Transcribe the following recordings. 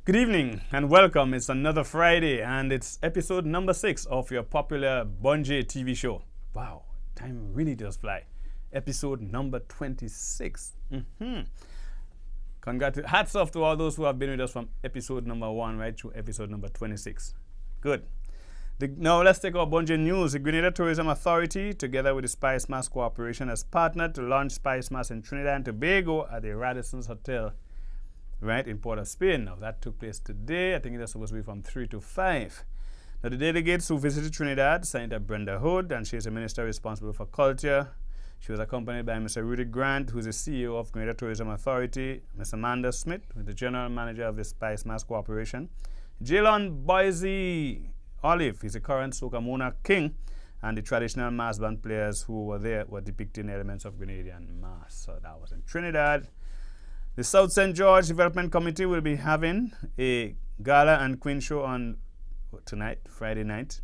Good evening and welcome. It's another Friday and it's episode number 6 of your popular Bunjay TV show. Wow, time really does fly. Episode number 26. Hats off to all those who have been with us from episode number 1 right through episode number 26. Good. Now let's take our Bunjay news. The Grenada Tourism Authority, together with the Spice Mass Corporation, has partnered to launch Spice Mass in Trinidad and Tobago at the Radisson's Hotel, right, in Port of Spain. Now, that took place today. I think it was supposed to be from 3 to 5. Now, the delegates who visited Trinidad, Senator Brenda Hood, and she is a minister responsible for culture. She was accompanied by Mr. Rudy Grant, who is the CEO of Grenada Tourism Authority, Ms. Amanda Smith, who is the general manager of the Spice Mass Corporation, Jalon Boise Olive, he's the current Soca Monarch King, and the traditional mass band players who were there were depicting elements of Grenadian mass. So that was in Trinidad. The South St. George Development Committee will be having a gala and queen show on tonight, Friday night.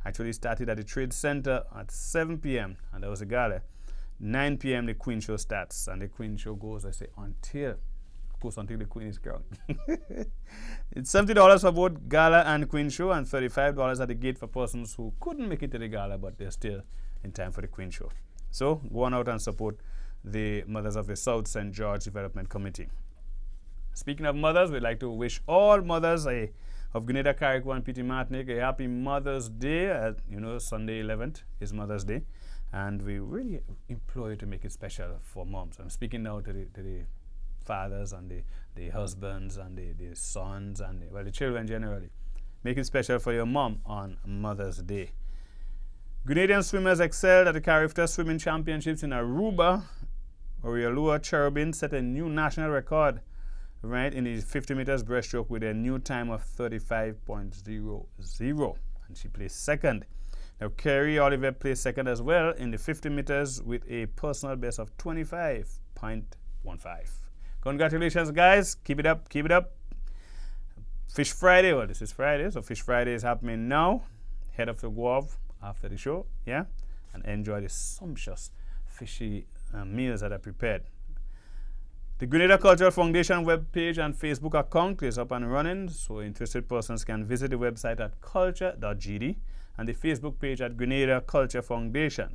Actually started at the Trade Center at 7 p.m. and there was a gala. 9 p.m. the queen show starts, and the queen show goes, I say, until the queen is crowned. It's $70 for both gala and queen show, and $35 at the gate for persons who couldn't make it to the gala, but they're still in time for the queen show. So go on out and support the mothers of the South St. George Development Committee. Speaking of mothers, we'd like to wish all mothers of Grenada, Carriacou, and Petite Martinique a happy Mother's Day. Sunday 11th is Mother's Day, and we really implore you to make it special for moms. I'm speaking now to the fathers and the husbands and the sons and the children generally. Make it special for your mom on Mother's Day. Grenadian swimmers excelled at the Carifta Swimming Championships in Aruba. Oriolua Cherubin set a new national record, right, in the 50 meters breaststroke with a new time of 35.00, and she placed second. Now, Kerry Oliver placed second as well in the 50 meters with a personal best of 25.15. Congratulations, guys. Keep it up. Keep it up. Fish Friday. Well, this is Friday, so Fish Friday is happening now. Head of the Guave after the show, yeah, and enjoy the sumptuous fishy meals that are prepared. The Grenada Cultural Foundation webpage and Facebook account is up and running, so interested persons can visit the website at culture.gd and the Facebook page at Grenada Culture Foundation.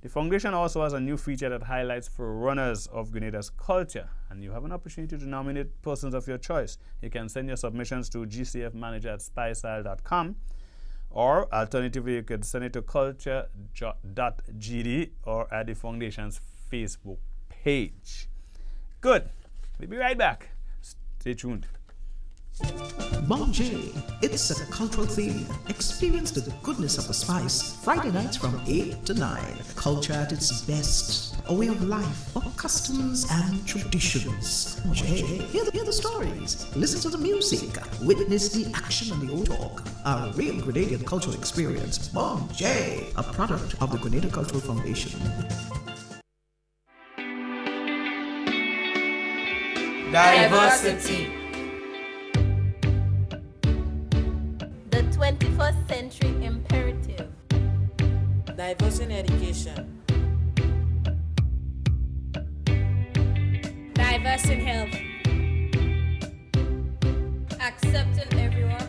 The foundation also has a new feature that highlights for runners of Grenada's culture, and you have an opportunity to nominate persons of your choice. You can send your submissions to gcfmanager@spicestyle.com, or alternatively you could send it to culture.gd or at the foundation's Facebook page. Good. We'll be right back. Stay tuned. Bunjay, it's a cultural theme. Experience the goodness of the spice. Friday nights from 8 to 9. Culture at its best. A way of life, of customs and traditions. Bunjay, hear the stories. Listen to the music. Witness the action and the old talk. A real Grenadian cultural experience. Bunjay, a product of the Grenada Cultural Foundation. Diversity. The 21st century imperative. Diverse in education. Diverse in health. Accepting everyone.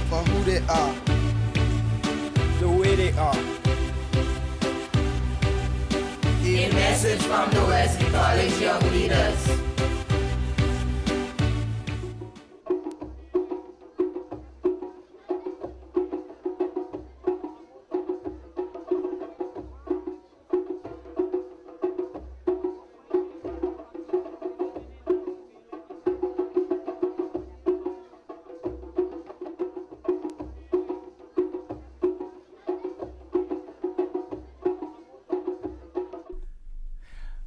For who they are, the way they are. A message from the Wesley College Young Leaders.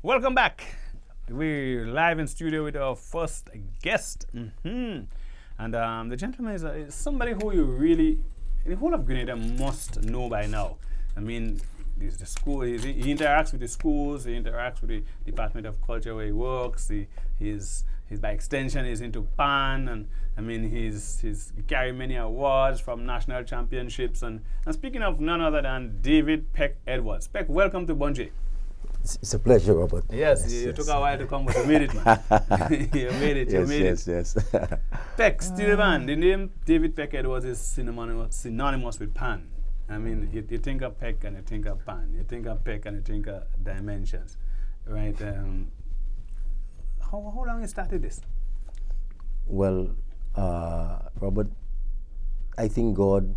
Welcome back. We're live in studio with our first guest. And the gentleman is somebody who you really, the whole of Grenada must know by now. I mean, There's the school. He interacts with the schools. He interacts with the Department of Culture where he works. He's by extension he's into PAN, and I mean he's carried many awards from national championships. And speaking of none other than David Peck Edwards. Peck, welcome to Bunjay. It's a pleasure, Robert. Yes, you took a while to come, but you made it, man. You made it, you made it. Yes. Peck, Steel Band. The name David Peck Edwards is synonymous with Pan. I mean, you think of Peck and you think of Pan. You think of Peck and you think of Dimensions, right? How long you started this? Well, Robert, I think God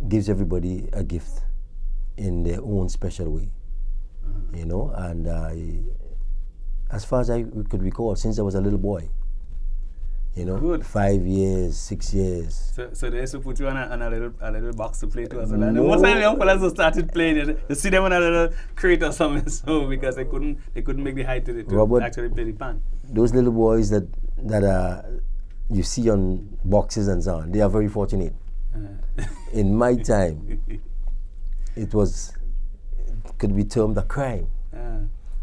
gives everybody a gift in their own special way, you know. And as far as I could recall, since I was a little boy, you know, Good. 5 years, 6 years. So they used to put you on a little box to play to as well. And No. most of the young fellas who started playing, you see them on a little crate or something, so because they couldn't make the height to Robert, actually play the pan. Those little boys that you see on boxes and so on, they are very fortunate. In my time, it could be termed a crime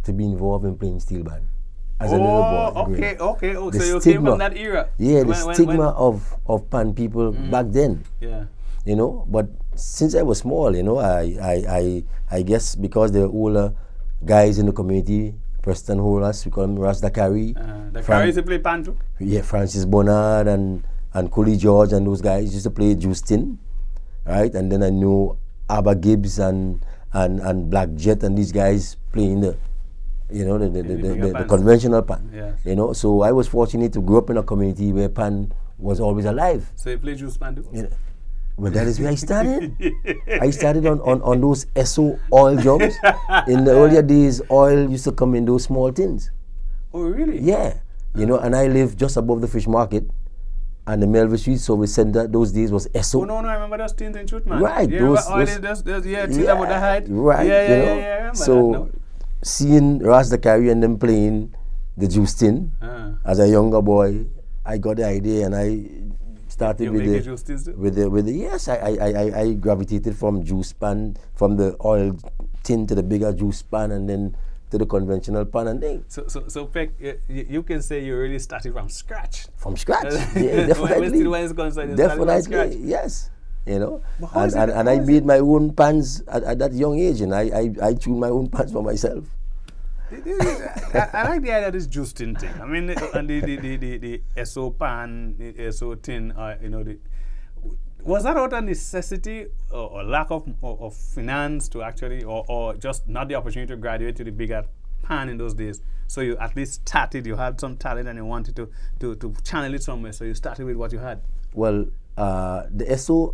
to be involved in playing steel band as a little boy. Okay. Oh, The so you stigma, came from that era. Yeah, the When- stigma of pan people back then. Yeah. You know, but since I was small, you know, I guess because the older guys in the community, Preston Horas, we call him Ras Dakari. Dakari used to play pan too? Yeah, Francis Bonnard and Cooley George and those guys used to play Justin, right? And then I knew Abba Gibbs and Black Jet and these guys playing the conventional pan. Yes. You know, so I was fortunate to grow up in a community where pan was always alive. So you play juice pan too? You know, well, that is where I started. I started on those SO oil jobs. In the earlier days, oil used to come in those small tins. Oh, really? Yeah. You know, and I lived just above the fish market and the Melville Street Service Center. Those days was SO. Oh, no, I remember those tins in truth, man. Right. Yeah, Those tins about the height. Right. Yeah, you know? I remember so that now. seeing Ras Dakari and them playing the juice tin as a younger boy, I got the idea and I started with the juice tins too? with the yes, I gravitated from juice pan, from the oil tin to the bigger juice pan, and then to the conventional pan and thing. So Peck, you can say you really started from scratch. From scratch, yeah, definitely. When it's concerned, you started from scratch. Definitely, yes. You know, But how is and it- I how is made my own pans at that young age, and I tuned my own pans for myself. I like the idea of this juice tin thing. I mean, and the SO pan, the SO tin, you know, was that out of necessity or lack of finance to actually, or just not the opportunity to graduate to the bigger pan in those days? So you at least started, you had some talent and you wanted to channel it somewhere, so you started with what you had. Well, the SO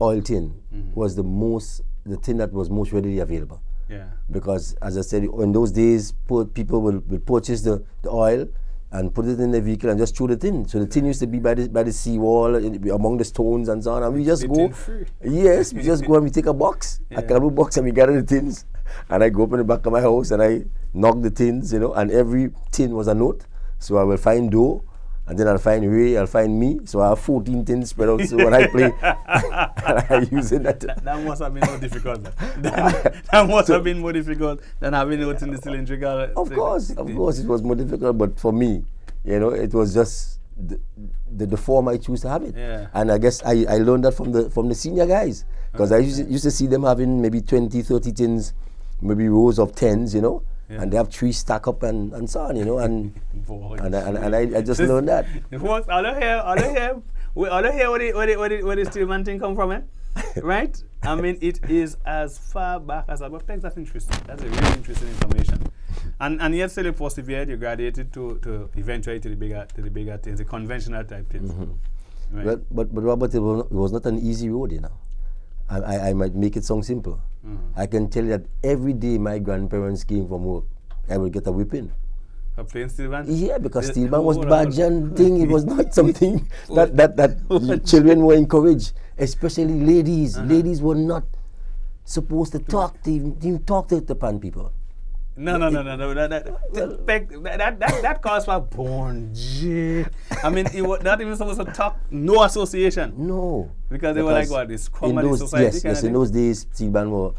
oil tin was the tin that was most readily available. Yeah. Because, as I said, in those days, people will purchase the oil and put it in the vehicle and just throw the tin. So the tin used to be by the seawall, among the stones and so on. And we just The go. tin free. Yes, we just go and we take a box, a cardboard box, and we gather the tins. And I go up in the back of my house and I knock the tins, you know, and every tin was a note. So I will find dough, and then I'll find Ray, I'll find me. So I have 14 tins spread out. So when I play, I use it. That must have been more difficult. That must have been more difficult than having it in the cylindrical. Of course, it was more difficult. But for me, you know, it was just the form I choose to have it. Yeah. And I guess I learned that from the senior guys, because I used to see them having maybe 20, 30 tins, maybe rows of 10s, you know. Yeah. And they have 3 stack up and so on, you know, and Boy. I just learned that. Folks, all of here, where the Stillman thing come from, eh? Right? I mean, it is as far back as about. That's interesting. That's a really interesting information. And yet, still you persevered. You graduated to eventually to the bigger things, the conventional type things. Right? But Robert, it was not an easy road, you know. I might make it sound simple. I can tell you that every day my grandparents came from work, I would get a whipping. For playing Stillman? Yeah, because Yeah, Stillman was hold on. Bajan thing. It was not something that children were encouraged, especially ladies. Ladies were not supposed to talk. They didn't talk to the pan people. No. That calls for born J. I mean, it was not even supposed to talk. No association. No, Because they were like, what, this comedy society kind of in thing? those days, Stillman were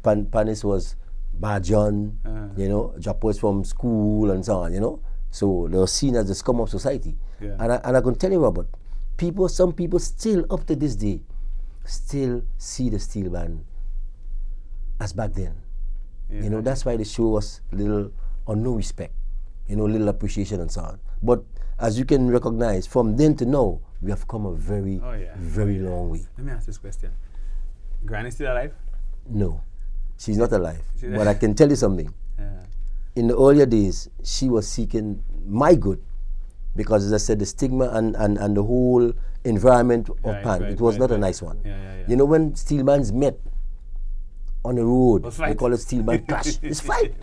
Panis was Bajan, you know, Japos from school and so on, you know. So they were seen as the scum of society. Yeah. And I can tell you, Robert, some people still up to this day still see the steel band as back then. Yeah, you know, that's why they show us little or no respect, you know, little appreciation and so on. But as you can recognize, from then to now, we have come a very, very long way. Let me ask this question. Granny still alive? No, she's not alive. But I can tell you something. In the earlier days, she was seeking my good because, as I said, the stigma and the whole environment of Pan, it was not a nice one. You know, when steelbands met on the road, they call it steelband clash. It's fight.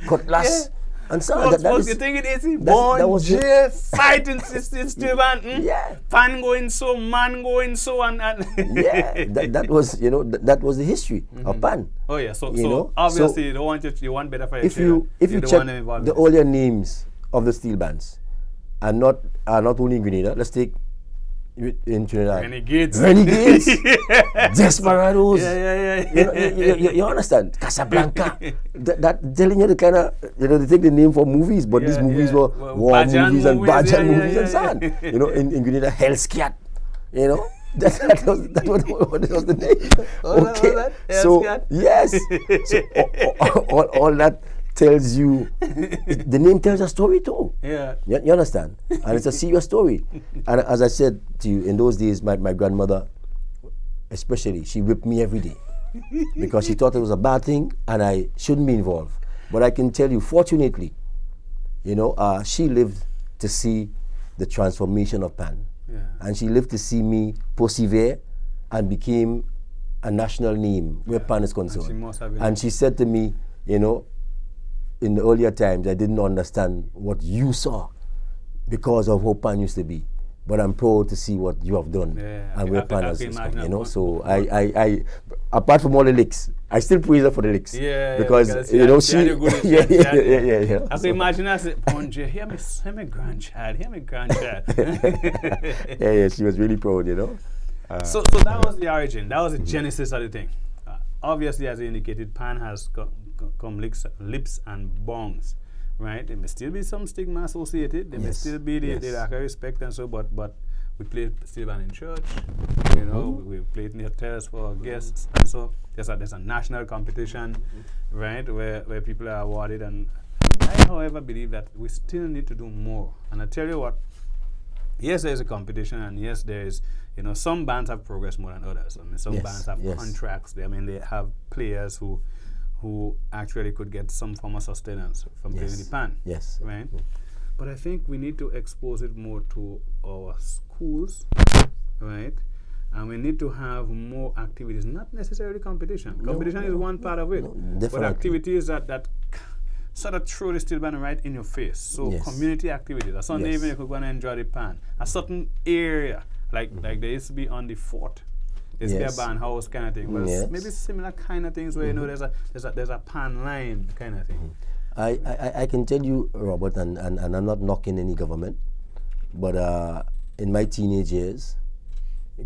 Cutlass. And so that you think it is? Bon J fighting steelband. Yeah. Pan going so, man going so, and yeah, that was, you know, that was the history of Pan. Oh yeah, so you know? Obviously you don't want you want better for your if you check the earlier names of the steel bands are not only in Grenada. Let's take in Trinidad. Renegades. Desperados. Yeah. You understand? Casablanca. that telling you the kind of, you know, they take the name for movies, but these movies were war movies and Bajan movies and so on. You know, in Grenada, Hell's Cat. You know. That was the name. Okay. So yes. So all that tells you, the name tells a story too. Yeah. You understand? And it's a serious story. And as I said to you, in those days, my grandmother, especially, she whipped me every day because she thought it was a bad thing and I shouldn't be involved. But I can tell you, fortunately, you know, she lived to see the transformation of Pan. Yeah. And she lived to see me persevere and became a national name where Pan is concerned. And she said to me, you know, in the earlier times, I didn't understand what you saw because of how Pan used to be. But I'm proud to see what you have done and where Pan has come, you know. So I apart from all the licks, I still praise her for the licks. Because you know, she, yeah. I can imagine her say, Bonje, hear me grandchild, hear me grandchild. yeah, she was really proud, you know. So that was the origin, that was the genesis of the thing. Obviously, as you indicated, Pan has come lips and bongs, right? There may still be some stigma associated. There may still be the lack of respect and so, but we play steelband in church, you know, we play it in the hotels for our guests, and so there's a national competition, right, where people are awarded, and I, however, believe that we still need to do more. And I tell you what, yes, there is a competition, and yes, there is, you know, some bands have progressed more than others. I mean, some bands have contracts. I mean, they have players who actually could get some form of sustenance from playing the Pan. Right? But I think we need to expose it more to our schools, right? And we need to have more activities, not necessarily competition. Competition is one part of it. But activities that sort of throw the steelband right in your face. So community activities. A Sunday evening you could go and enjoy the Pan. A certain area, like they used to be on the fort. There's their band house kind of thing. Well, maybe similar kind of things where you know there's a Pan line kind of thing. I can tell you, Robert, and I'm not knocking any government, but in my teenage years,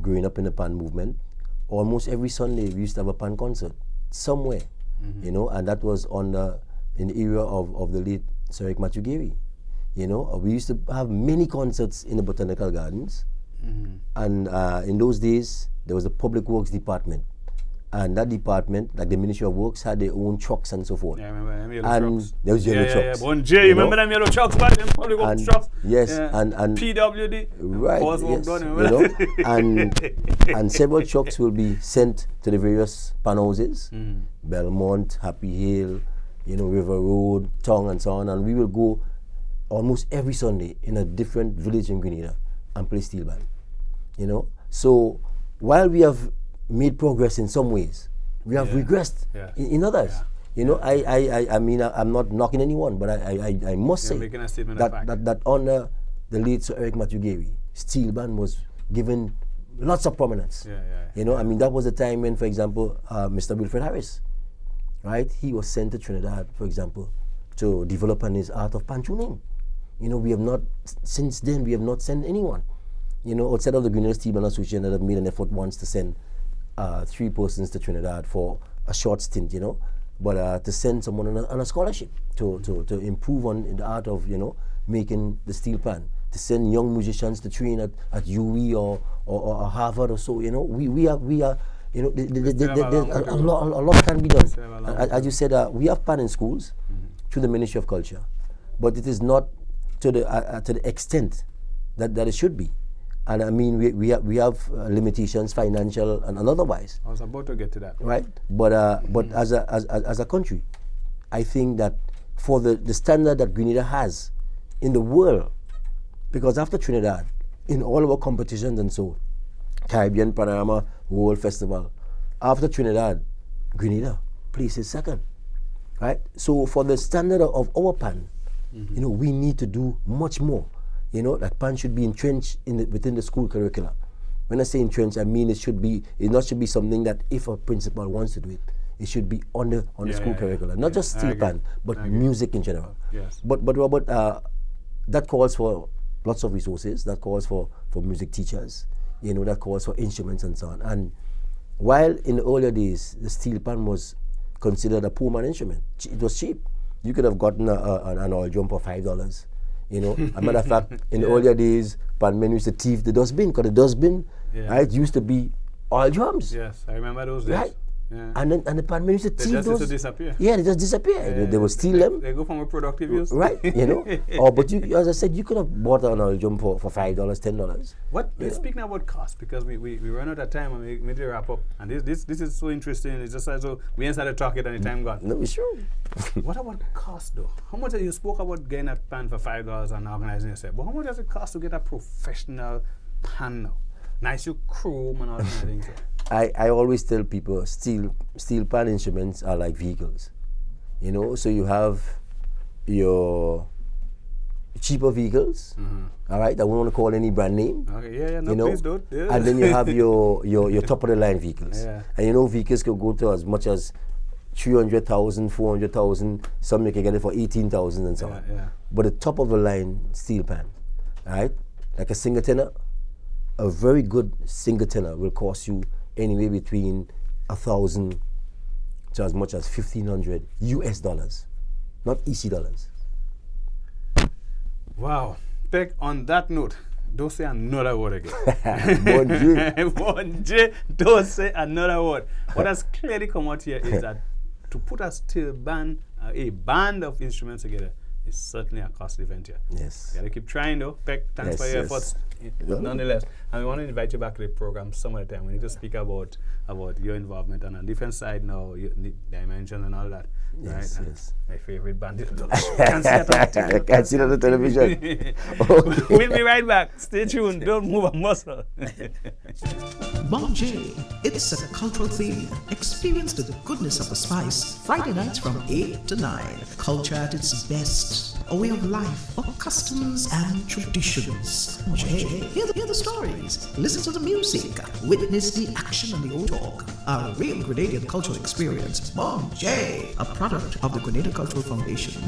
growing up in the Pan movement, almost every Sunday we used to have a Pan concert somewhere, you know, and that was in the era of the late Sir Eric Matthew Gary. You know, we used to have many concerts in the Botanical Gardens, and in those days there was a public works department, and that department, like the Ministry of Works, had their own trucks and so forth. Yeah, I remember them yellow trucks. There was yellow trucks. Bon J, you remember them yellow trucks, but them public works trucks. Yes, and PWD. Right. Yes, done, you know, and several trucks will be sent to the various Pan houses, Belmont, Happy Hill, you know, River Road, Tong, and so on, and we will go almost every Sunday in a different village in Grenada and play steel band. You know, so while we have made progress in some ways, we have regressed in others. You know, I mean, I'm not knocking anyone, but I must say that under the late Sir Eric Matthew Gary, steel band was given lots of prominence. You know, I mean, that was the time when, for example, Mr. Wilfred Harris, right, he was sent to Trinidad, for example, to develop on his art of pan tuning. You know, we have not, since then, we have not sent anyone. You know, outside of the Grenada Steel Band Association that have made an effort once to send 3 persons to Trinidad for a short stint, you know, but to send someone on a scholarship to improve on the art of, you know, making the steel pan, to send young musicians to train at UE or Harvard or so, you know, we are You know, a lot can be done. As you said, we have PAN in schools through the Ministry of Culture, but it is not to the extent that it should be. And I mean, we have limitations, financial and otherwise. I was about to get to that. Right, but as a country, I think that for the standard that Grenada has in the world, because after Trinidad, in all our competitions and so, Caribbean Panorama World Festival, after Trinidad, Grenada places second, right? So for the standard of our PAN, you know, we need to do much more. You know, that PAN should be entrenched within the school curricula. When I say entrenched, I mean it should be something that if a principal wants to do it, it should be on the school curricula, not just steel PAN, but music in general. Yes. But Robert, that calls for lots of resources. That calls for music teachers. You know, that calls for instruments and so on. And while in the earlier days the steel PAN was considered a poor man instrument, it was cheap. You could have gotten an oil drum for $5. You know, a matter of fact, in the earlier days, PAN men used to thief the dustbin, because the dustbin, right, used to be oil drums. Yes, I remember those days. Right. Yeah. And the PAN men used to thief those. They just used to disappear. Yeah, they just disappear. Yeah. They would steal them. They go from a productive use. Right, you know. But you, as I said, you could have bought an oil drum for $5, $10. What? Speaking about cost, because we run out of time and we need to wrap up. And this is so interesting. It's just as though we ain't started talking and the time gone. No, it's true. What about cost though? How much you spoke about getting a PAN for $5 and organizing yourself, but how much does it cost to get a professional PAN now? Nice you chrome and all that kind of things. I always tell people steel PAN instruments are like vehicles. You know, so you have your cheaper vehicles, all right, I won't want to call any brand name. Okay, no, you know, please don't. Yeah. And then you have your top of the line vehicles. Yeah. And you know, vehicles can go to as much as 300,000, 400,000, some you can get it for 18,000 and so on. Yeah. But the top of the line steel PAN, right? Like a single tenor, a very good single tenor will cost you anywhere between 1,000 to as much as 1,500 US dollars, not EC dollars. Wow. Peck, on that note, don't say another word again. Bon Dieu. Bon Dieu, don't say another word. What has clearly come out here is that to put a steel band, a band of instruments together, is certainly a costly venture. Yes. You gotta keep trying though. Peck, thanks for your efforts. Nonetheless, and we want to invite you back to the program some other time. We need to speak about your involvement on a different side now, the dimension and all that. Yes, right? yes. My favorite band. I can't see it on the television. We'll be right back. Stay tuned. Don't move a muscle. Bon J, it's a cultural theme. Experience the goodness of the spice. Friday nights from 8 to 9. Culture at its best. A way of life, of customs and traditions. Bon J, hear the stories. Listen to the music. Witness the action and the old talk. A real Grenadian cultural experience. Bon J, a product of the Grenada Cultural Foundation.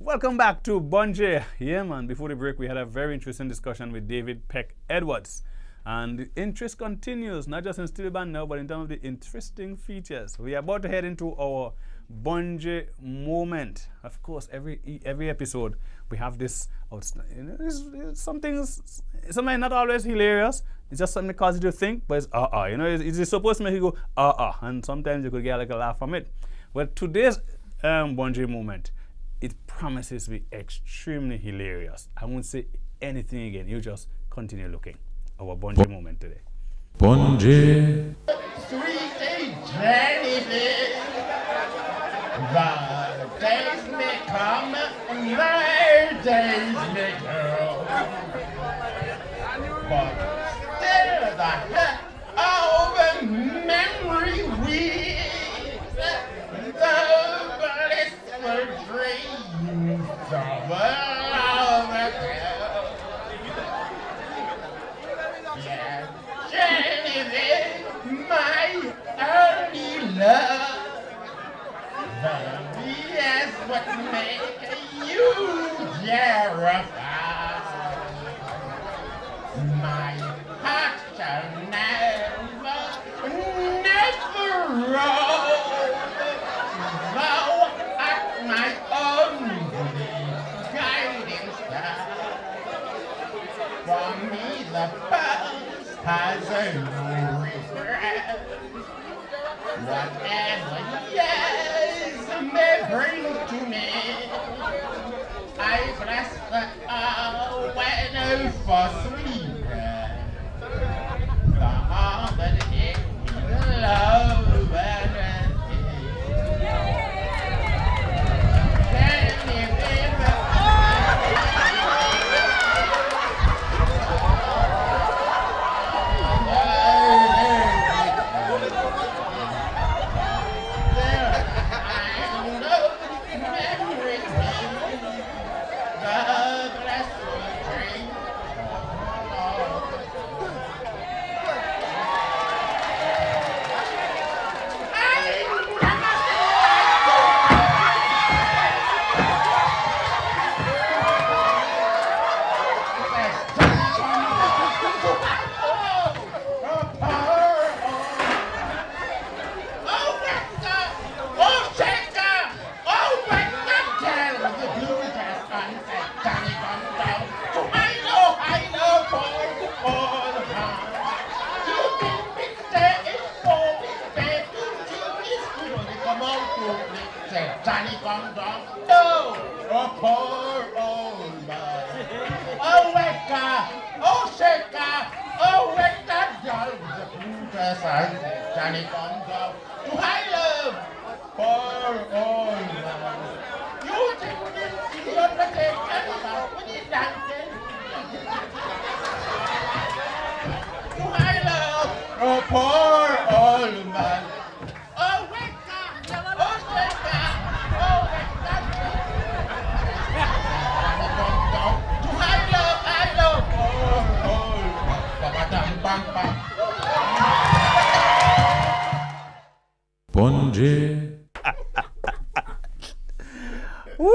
Welcome back to Bon J. Yeah, man, before the break, we had a very interesting discussion with David Peck Edwards. And the interest continues, not just in steel band now, but in terms of the interesting features. We are about to head into our Bon J moment. Of course, every episode, we have this, something not always hilarious. It's just something that causes you to think, but it's you know, it's supposed to make you go, and sometimes you could get like a laugh from it. But today's Bon J moment, it promises to be extremely hilarious. I won't say anything again. You just continue looking. Our Bon J moment today. Bon J. Sweet eternity. The days may come, the days may go. But still the head of memory weaves the blissful dreams of love. Yeah, Jenny, my early love. My heart shall never, never roam. Thou art my only guiding star. For me the past has no regret. Whatever years may bring to me, I bless the hour when for sleep. The heart that it with love and Johnny come down, no, oh poor old man. Oh weka, oh sheka, oh weka, the Plutus and Johnny come down to high love, poor old man. You think this is your protection when you dancing? To high love, oh poor old man. Bonje. Woo!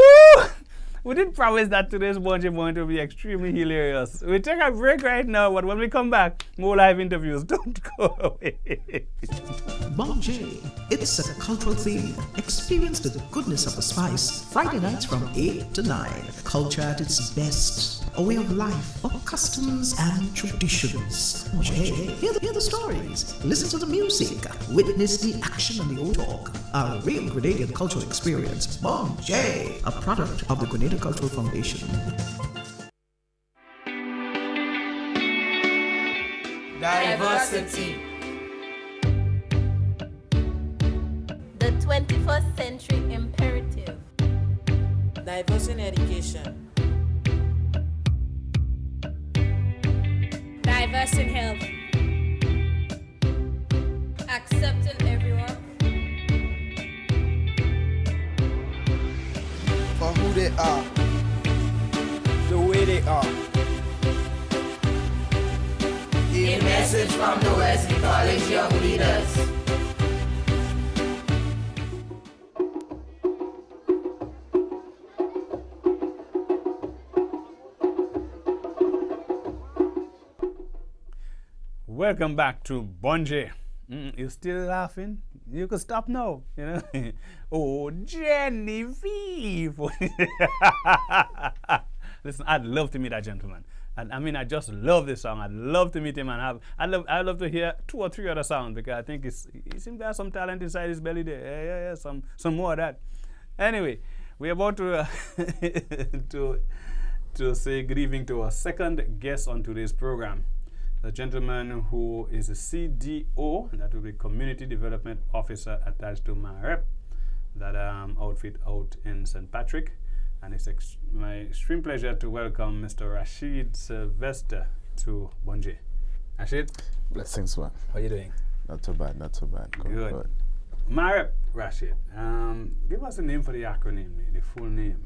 We did promise that today's Bonje Point will be extremely hilarious. We take a break right now, but when we come back, more live interviews. Don't go away. Bonje, it's a cultural theme. Experience the goodness of the spice. Friday nights from 8 to 9. Culture at its best. A way of life, of customs and traditions. Bonje, hear the stories. Listen to the music. Witness the action and the old talk. A real Grenadian cultural experience. Bonje, a product of the Grenada Cultural Foundation. Diversity. The 21st century imperative. Diverse in education. Diverse in health. Accepting everyone. For who they are, the way they are. A message from the Wesley College Young Leaders. Welcome back to Bonje. You still laughing? You can stop now. You know? Oh, Genevieve. Listen, I'd love to meet that gentleman. I just love this song. I'd love to meet him and I'd love to hear 2 or 3 other songs because I think he seems to have some talent inside his belly there. Yeah, some more of that. Anyway, we're about to to say good evening to our second guest on today's program. The gentleman who is a CDO, and that will be Community Development Officer attached to MAREP, that outfit out in St. Patrick. And it's my extreme pleasure to welcome Mr. Rashid Sylvester to Bonje. Rashid? Blessings, man. How are you doing? Not too bad, not too bad. Good. MAREP, Rashid. Give us a name for the acronym, the full name.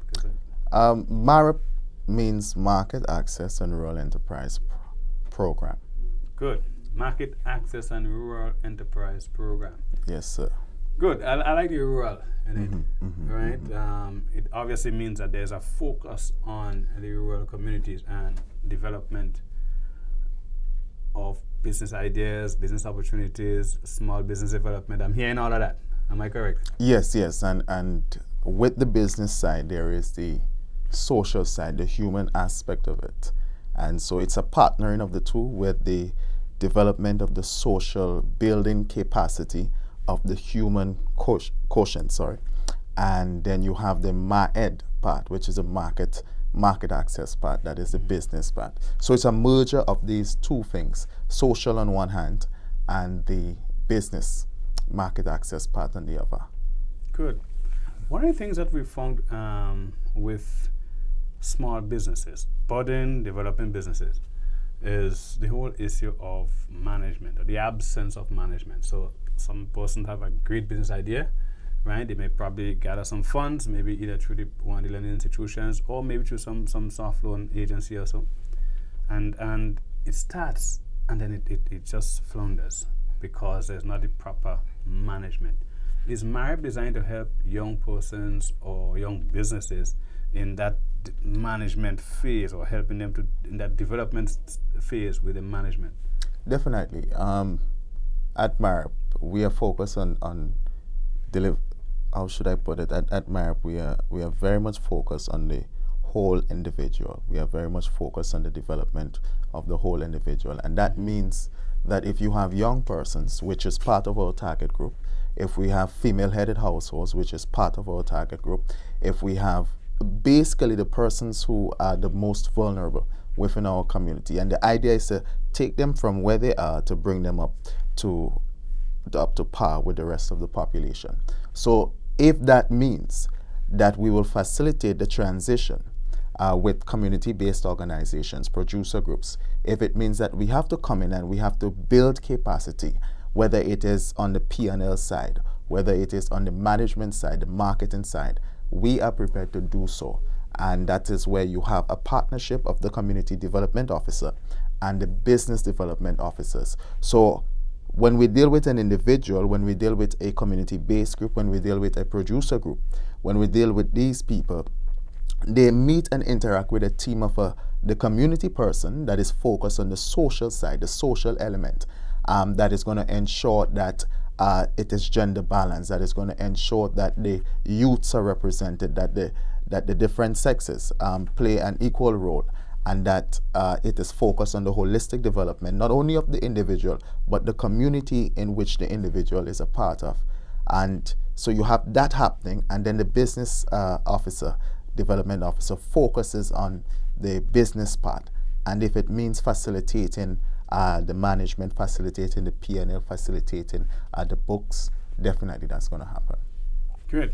MAREP means Market Access and Rural Enterprise Program. Good. Market Access and Rural Enterprise Program. Yes, sir. Good. I like the rural in it, right? It obviously means that there's a focus on the rural communities and development of business ideas, business opportunities, small business development. I'm hearing all of that. Am I correct? Yes, and with the business side, there is the social side, the human aspect of it. And so it's a partnering of the two with the development of the social building capacity of the human quotient, and then you have the MAED part, which is a market access part, that is the business part. So it's a merger of these two things, social on one hand and the business market access part on the other. Good. One of the things that we found with small businesses, budding, developing businesses, is the whole issue of management, or the absence of management. So some person have a great business idea, right? They may probably gather some funds, maybe either through one of the lending institutions or maybe through some soft loan agency or so. And it starts and then it just flounders because there's not the proper management. Is MAREP designed to help young persons or young businesses in that management phase, or helping them to in that development phase with the management? Definitely. At MAREP, we are focused on how should I put it? At MAREP, we are very much focused on the whole individual. We are very much focused on the development of the whole individual, and that means that if you have young persons, which is part of our target group, if we have female-headed households, which is part of our target group, if we have basically the persons who are the most vulnerable within our community, and the idea is to take them from where they are to bring them up to par with the rest of the population. So if that means that we will facilitate the transition with community-based organizations, producer groups, if it means that we have to come in and we have to build capacity, whether it is on the P&L side, whether it is on the management side, the marketing side, we are prepared to do so. And that is where you have a partnership of the community development officer and the business development officers. So when we deal with an individual, when we deal with a community-based group, when we deal with a producer group, when we deal with these people, they meet and interact with a team of the community person that is focused on the social side, the social element, that is going to ensure that it is gender balanced, that is going to ensure that the youths are represented, that the different sexes play an equal role, and that it is focused on the holistic development, not only of the individual, but the community in which the individual is a part of. And so you have that happening, and then the business development officer focuses on the business part. And if it means facilitating the management, facilitating the P&L, facilitating the books, definitely that's going to happen. Good.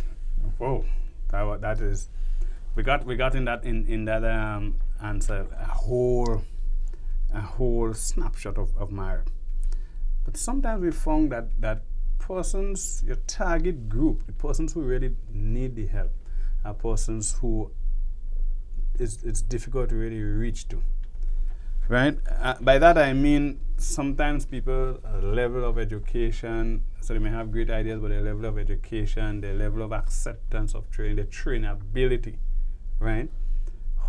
Whoa, that is. We got in that answer a whole snapshot of MAREP. But sometimes we found that persons, your target group, the persons who really need the help, are persons who it's difficult to really reach to. Right? By that I mean sometimes people, level of education, so they may have great ideas, but their level of education, their level of acceptance of training, their trainability, right?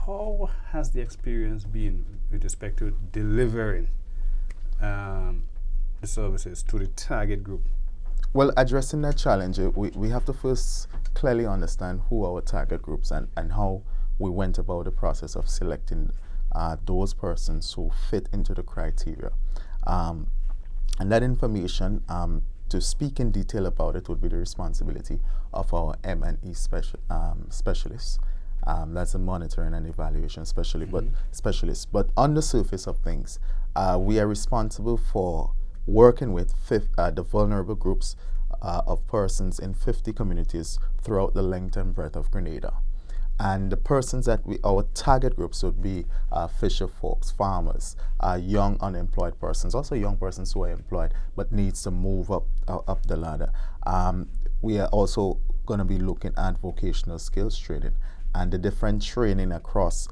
How has the experience been with respect to delivering the services to the target group? Well, addressing that challenge, we have to first clearly understand who our target groups and how we went about the process of selecting those persons who fit into the criteria. And that information, to speak in detail about it, would be the responsibility of our M&E specialists. That's a monitoring and evaluation specialist. But on the surface of things, we are responsible for working with the vulnerable groups of persons in 50 communities throughout the length and breadth of Grenada. And the persons that our target groups would be fisher folks, farmers, young unemployed persons, also young persons who are employed but needs to move up the ladder. We are also going to be looking at vocational skills training and the different training across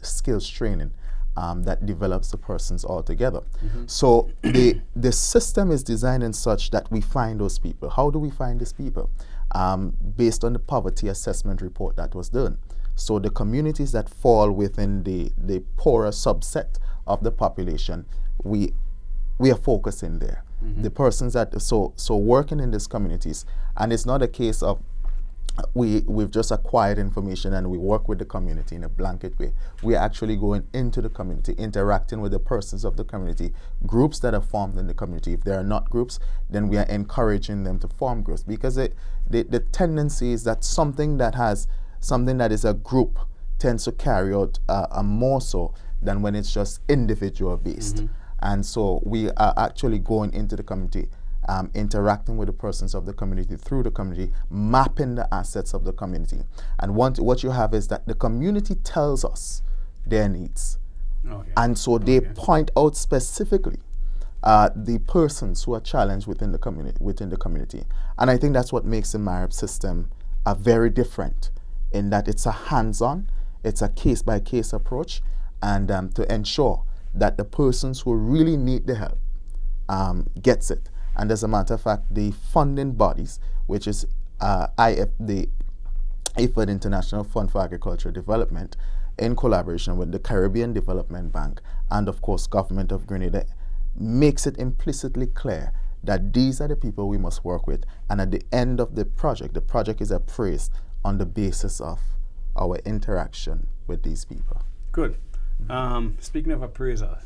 skills training that develops the persons altogether. So the system is designed in such that we find those people. How do we find these people? Based on the poverty assessment report that was done. So the communities that fall within the poorer subset of the population, we are focusing there. The persons that, so working in these communities, and it's not a case of we've just acquired information and we work with the community in a blanket way. We are actually going into the community, interacting with the persons of the community, groups that are formed in the community. If there are not groups, then we are encouraging them to form groups, because the tendency is that something that is a group tends to carry out more so than when it's just individual based. And so we are actually going into the community, interacting with the persons of the community through the community, mapping the assets of the community. And what you have is that the community tells us their needs. And so they point out specifically the persons who are challenged within the community. And I think that's what makes the MARIP system very different, in that it's a hands-on, it's a case-by-case approach, and to ensure that the persons who really need the help gets it. And as a matter of fact, the funding bodies, which is the IFAD International Fund for Agricultural Development, in collaboration with the Caribbean Development Bank and of course Government of Grenada, makes it implicitly clear that these are the people we must work with. And at the end of the project is appraised on the basis of our interaction with these people. Good. Speaking of appraisals,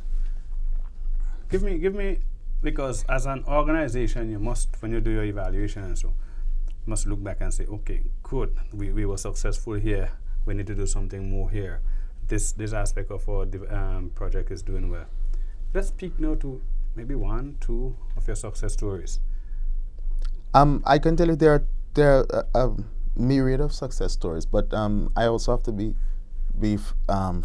give me, because as an organization, you must, when you do your evaluation and so, you must look back and say, okay, good, we were successful here, we need to do something more here. This aspect of our project is doing well. Let's speak now to maybe 1, 2 of your success stories. I can tell you there are a myriad of success stories, but I also have to be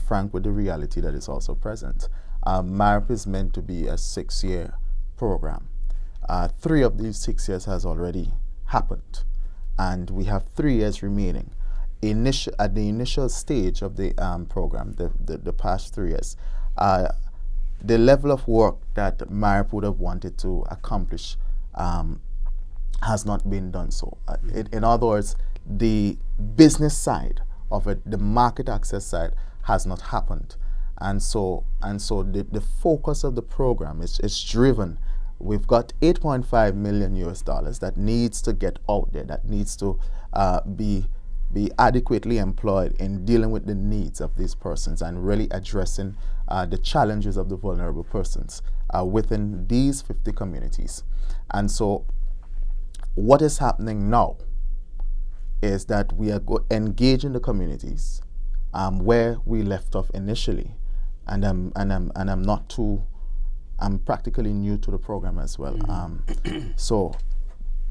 frank with the reality that is also present. MARIP is meant to be a 6-year program. 3 of these 6 years has already happened, and we have 3 years remaining. At the initial stage of the program, the past 3 years, the level of work that MARIP would have wanted to accomplish has not been done so. In other words, the business side of it, the market access side, has not happened. And so the focus of the program is driven. We've got $8.5 million that needs to get out there, that needs to be adequately employed in dealing with the needs of these persons and really addressing the challenges of the vulnerable persons within these 50 communities. And so what is happening now is that we are engaging the communities where we left off initially, and I'm practically new to the program as well. So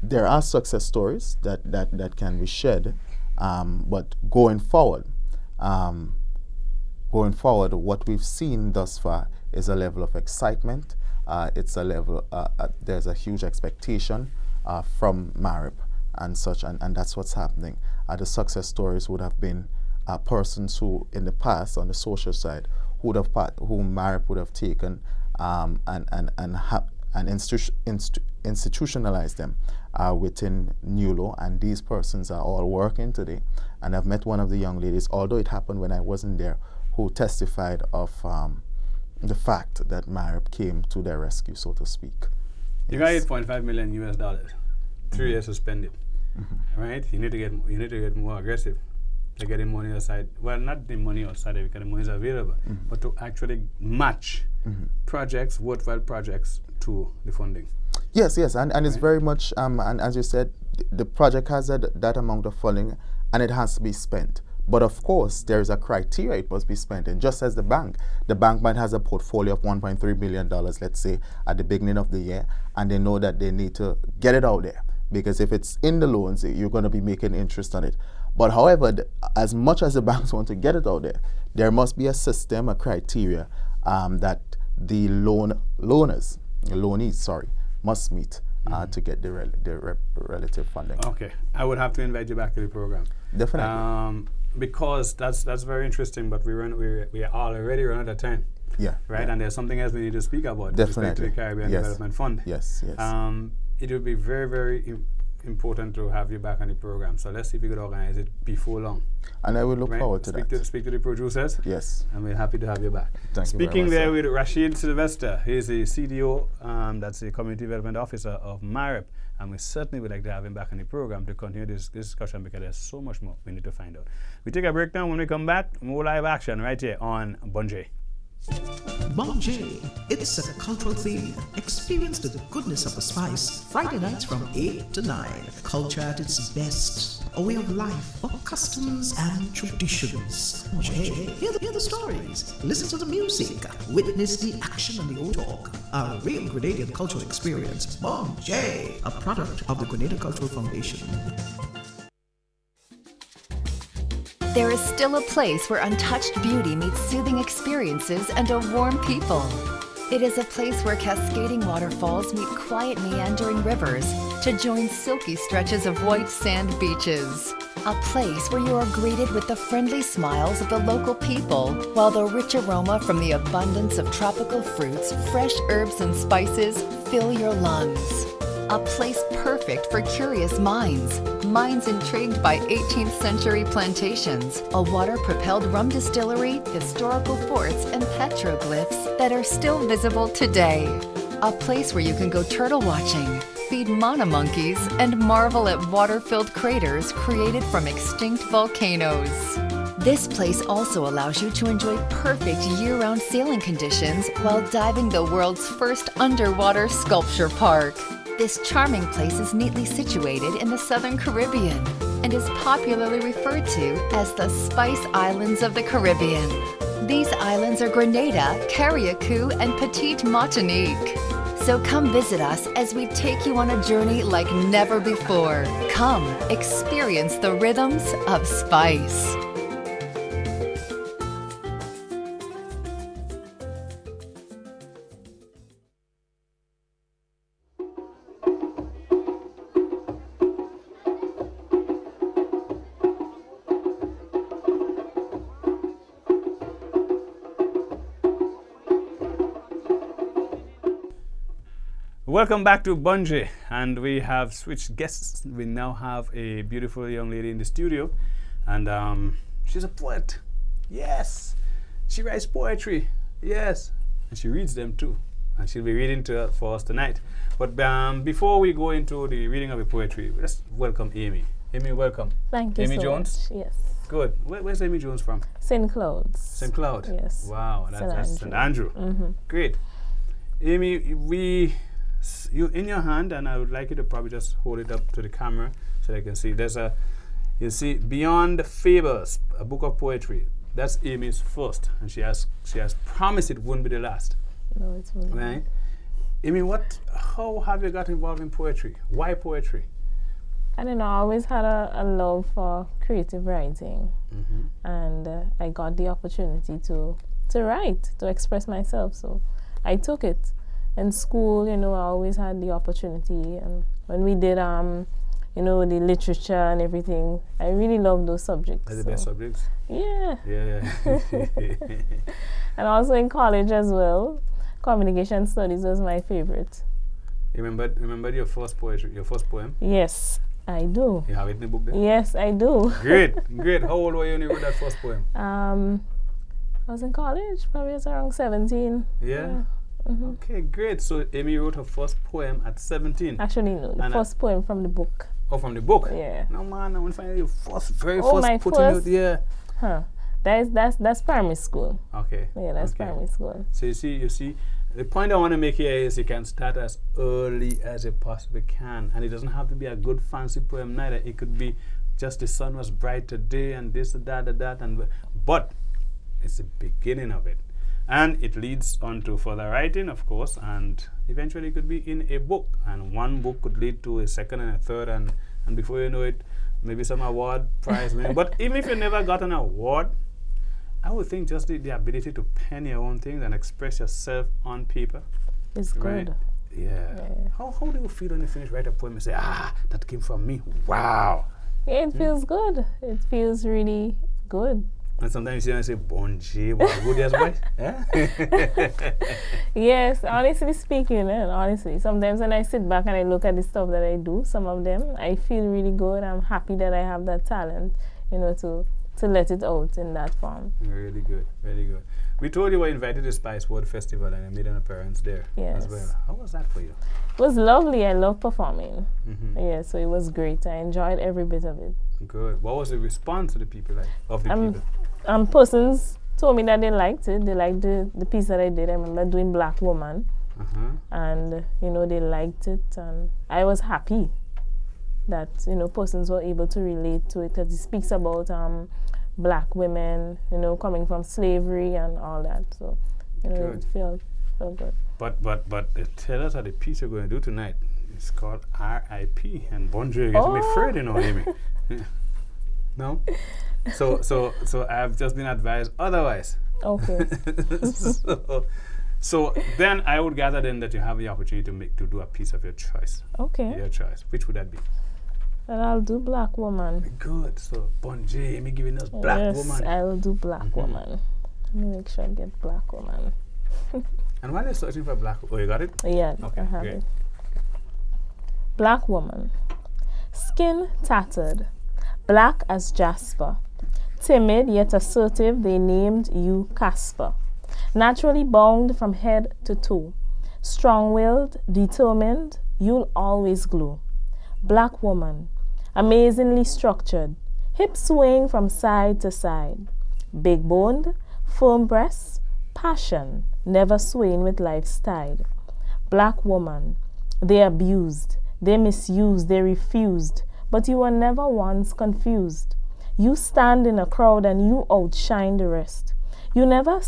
there are success stories that can be shared, but going forward, what we've seen thus far is a level of excitement. It's a level. There's a huge expectation from MARIP and such, and that's what's happening. The success stories would have been persons who, in the past, on the social side, who MARIP would have taken and institutionalized them within NULO, and these persons are all working today. And I've met one of the young ladies, although it happened when I wasn't there, who testified of the fact that MARIP came to their rescue, so to speak. You got $8.5 million, 3 years to spend it, right? You need to get more aggressive to get the money outside. Well, not the money outside because the money is available, but to actually match projects, worthwhile projects, to the funding. Yes, and right? It's very much, and as you said, the project has that amount of funding, and it has to be spent. But of course, there is a criteria it must be spent in, just as the bank might has a portfolio of $1.3 billion, let's say, at the beginning of the year, and they know that they need to get it out there, because if it's in the loans, you're going to be making interest on it. But however, as much as the banks want to get it out there must be a system, a criteria that the loanees must meet to get the relative funding. Okay, I would have to invite you back to the program. Definitely. Because that's very interesting, but we are already run out of time. Yeah. Right? Yeah. And there's something else we need to speak about. With respect to the Caribbean Development Fund. Yes, yes. It would be very, very important to have you back on the program. So let's see if we could organize it before long. And I will look forward to that. Speak to the producers. Yes. And we're happy to have you back. Thank Speaking you very there much, with Rashid Sylvester, he's the CDO, that's the Community Development Officer of MAREP. And we certainly would like to have him back on the program to continue this discussion because there's so much more we need to find out. We take a break now. When we come back, more live action right here on Bonje. Bonje, it's a cultural theme. Experience the goodness of the spice. Friday nights from 8 to 9. Culture at its best. A way of life, for customs and traditions. Bonje, hear the stories. Listen to the music. Witness the action and the old talk. A real Grenadian cultural experience. Bonje, a product of the Grenada Cultural Foundation. There is still a place where untouched beauty meets soothing experiences and a warm people. It is a place where cascading waterfalls meet quiet meandering rivers to join silky stretches of white sand beaches. A place where you are greeted with the friendly smiles of the local people, while the rich aroma from the abundance of tropical fruits, fresh herbs and spices fill your lungs. A place perfect for curious minds intrigued by 18th century plantations, a water-propelled rum distillery, historical forts, and petroglyphs that are still visible today. A place where you can go turtle watching, feed mana monkeys, and marvel at water-filled craters created from extinct volcanoes. This place also allows you to enjoy perfect year-round sailing conditions while diving the world's first underwater sculpture park. This charming place is neatly situated in the Southern Caribbean and is popularly referred to as the Spice Islands of the Caribbean. These islands are Grenada, Carriacou, and Petite Martinique. So come visit us as we take you on a journey like never before. Come, experience the rhythms of spice. Welcome back to Bonje, and we have switched guests. We now have a beautiful young lady in the studio, and she's a poet. Yes, she writes poetry. Yes, and she reads them too, and she'll be reading for us tonight. But before we go into the reading of the poetry, let's welcome Amy. Amy, welcome. Thank you Amy so Jones? much. Yes. Good. Where's Amy Jones from? St. Cloud's. St. Cloud? Yes. Wow, that's St. Andrew. Mm-hmm. Great. Amy, you in your hand, and I would like you to probably just hold it up to the camera so they can see. You see, Beyond Fables, a book of poetry. That's Amy's first, and she has promised it won't be the last. No, it won't. Right? Amy, how have you got involved in poetry? Why poetry? I don't know, I always had a love for creative writing, and I got the opportunity to write, to express myself, so I took it. In school, I always had the opportunity, and when we did, the literature and everything, I really loved those subjects. Are the best subjects? Yeah. Yeah. And also in college as well, communication studies was my favorite. You remember your first poem? Yes, I do. You have it in the book there? Yes, I do. Great. How old were you when you wrote that first poem? I was in college, probably was around 17. Yeah? Okay, great. So Amy wrote her first poem at 17. Actually, no, the first poem from the book. Oh, from the book? Yeah. No, man, I want to find your very my first putting first? out. Yeah. Huh. That's primary school. Okay. Yeah, that's primary school. So you see, the point I want to make here is you can start as early as you possibly can, and it doesn't have to be a good fancy poem neither. It could be just the sun was bright today and this, that, but it's the beginning of it. And it leads on to further writing, of course, and eventually it could be in a book. And one book could lead to a second and a third, and before you know it, maybe some award prize winning. But even if you never got an award, I would think just the ability to pen your own things and express yourself on paper. It's good. Yeah. How do you feel when you finish write a poem and say, that came from me? Wow. Yeah, it feels good. It feels really good. And sometimes you say, Bonji, what good as boy? Yes, honestly speaking, honestly, sometimes when I sit back and I look at the stuff that I do, some of them, I feel really good. I'm happy that I have that talent, to let it out in that form. Really good, very good. We told you were invited to Spice World Festival and I made an appearance there as well. How was that for you? It was lovely. I love performing. Yeah, so it was great. I enjoyed every bit of it. Good. What was the response of the people people? Persons told me that they liked it. They liked the piece that I did. I remember doing Black Woman. And, they liked it. And I was happy that, persons were able to relate to it because it speaks about Black women, coming from slavery and all that. So, it felt good. But tell us how the piece you're going to do tonight. It's called R.I.P. and Bonjour. You're getting me afraid, Amy. No? So I've just been advised otherwise. Okay. so then I would gather then that you have the opportunity to do a piece of your choice. Okay. Your choice. Which would that be? And I'll do Black Woman. Good. So Bonjour, Amy giving us Black Woman. Yes, I will do Black Woman. Let me make sure I get Black Woman. And while you're searching for Black, you got it? Yeah, okay, I have it. Black Woman. Skin tattered, black as jasper. Timid yet assertive, they named you Casper. Naturally bound from head to toe. Strong-willed, determined, you'll always glow. Black woman, amazingly structured, hips swaying from side to side. Big-boned, firm breasts, passion, never swaying with life's tide. Black woman, they abused, they misused, they refused, but you were never once confused. You stand in a crowd and you outshine the rest. You never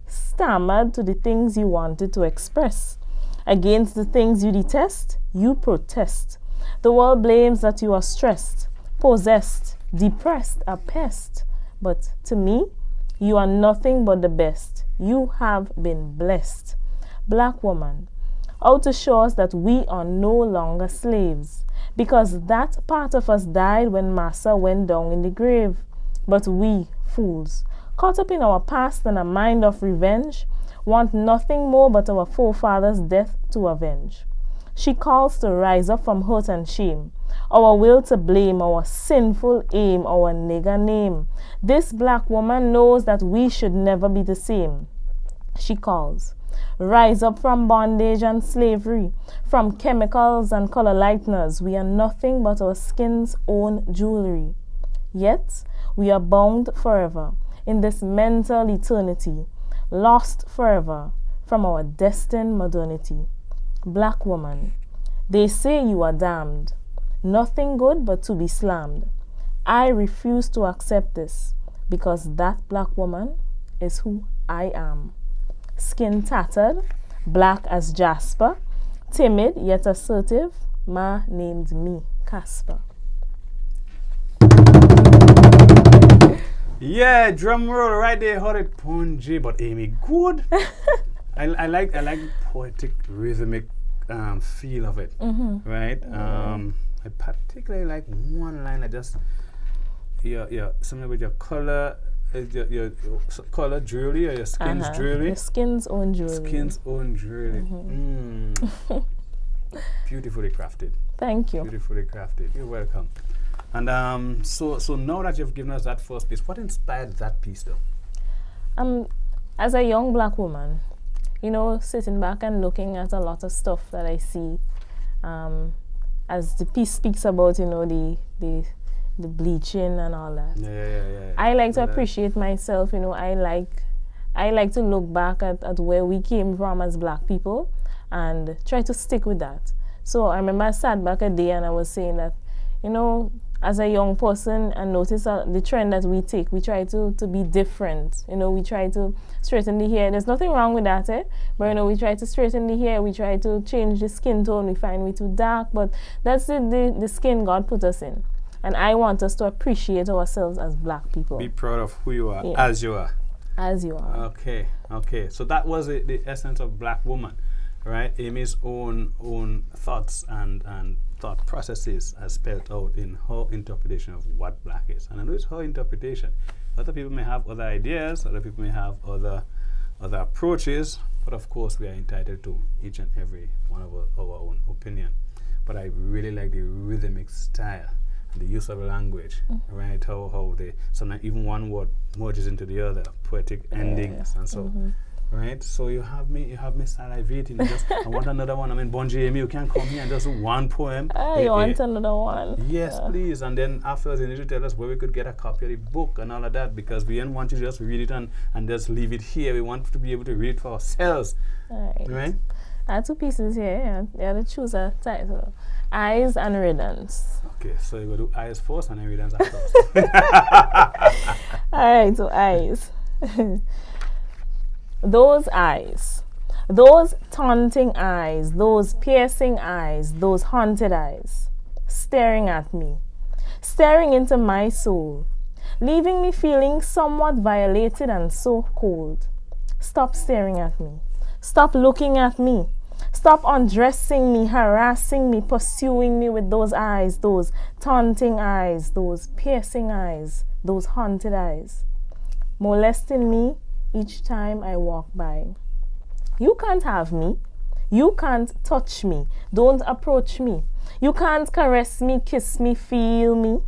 stammered to the things you wanted to express. Against the things you detest, you protest. The world blames that you are stressed, possessed, depressed, a pest. But to me, you are nothing but the best. You have been blessed. Black woman, out to show us that we are no longer slaves, because that part of us died when Massa went down in the grave. But we, fools, caught up in our past and a mind of revenge, want nothing more but our forefathers' death to avenge. She calls to rise up from hurt and shame, our will to blame, our sinful aim, our nigger name. This black woman knows that we should never be the same. She calls, rise up from bondage and slavery, from chemicals and color lighteners. We are nothing but our skin's own jewelry. Yet we are bound forever in this mental eternity, lost forever from our destined modernity. Black woman, they say you are damned, nothing good but to be slammed. I refuse to accept this, because that black woman is who I am. Skin tattered, black as jasper, timid yet assertive, Ma named me Casper. Yeah, drum roll right there, hold it, Ponji, but Amy, good. I like poetic, rhythmic feel of it, right? I particularly like one line. Something with your color, your color jewelry or your skin's jewelry. Your skin's own jewelry. Skin's own jewelry. Beautifully crafted. Thank you. Beautifully crafted. You're welcome. And so now that you've given us that first piece, what inspired that piece though? As a young black woman, sitting back and looking at a lot of stuff that I see, as the piece speaks about, the bleaching and all that. Yeah. I like to appreciate myself, I like to look back at where we came from as black people and try to stick with that. So I remember I sat back a day and I was saying that, as a young person and notice the trend that we take, we try to be different. We try to straighten the hair. There's nothing wrong with that, but we try to straighten the hair, we try to change the skin tone, we find we too dark, but that's the skin God put us in. And I want us to appreciate ourselves as black people. Be proud of who you are, as you are. As you are. Okay. So that was the essence of Black Woman, right? Amy's own thoughts and thought processes as spelled out in her interpretation of what black is. And I know it's her interpretation. Other people may have other ideas, other people may have other approaches, but of course we are entitled to each and every one of our own opinion. But I really like the rhythmic style and the use of language, right? How they sometimes even one word merges into the other, poetic endings and so. Right, so you have me salivating. I want another one. I mean, Bonji, Amy, you can't come here and just do one poem. I want another one. Yes, please. And then afterwards, you need to tell us where we could get a copy of the book and all of that, because we don't want you to just read it and just leave it here. We want to be able to read it for ourselves. Right? I have 2 pieces here. You have to choose a title: Eyes and Riddance. Okay, so you go do eyes first and then riddance afterwards. All right, so eyes. Those eyes, those taunting eyes, those piercing eyes, those haunted eyes, staring at me, staring into my soul, leaving me feeling somewhat violated and so cold. Stop staring at me. Stop looking at me. Stop undressing me, harassing me, pursuing me with those eyes, those taunting eyes, those piercing eyes, those haunted eyes, molesting me each time I walk by. You can't have me. You can't touch me. Don't approach me. You can't caress me, kiss me, feel me.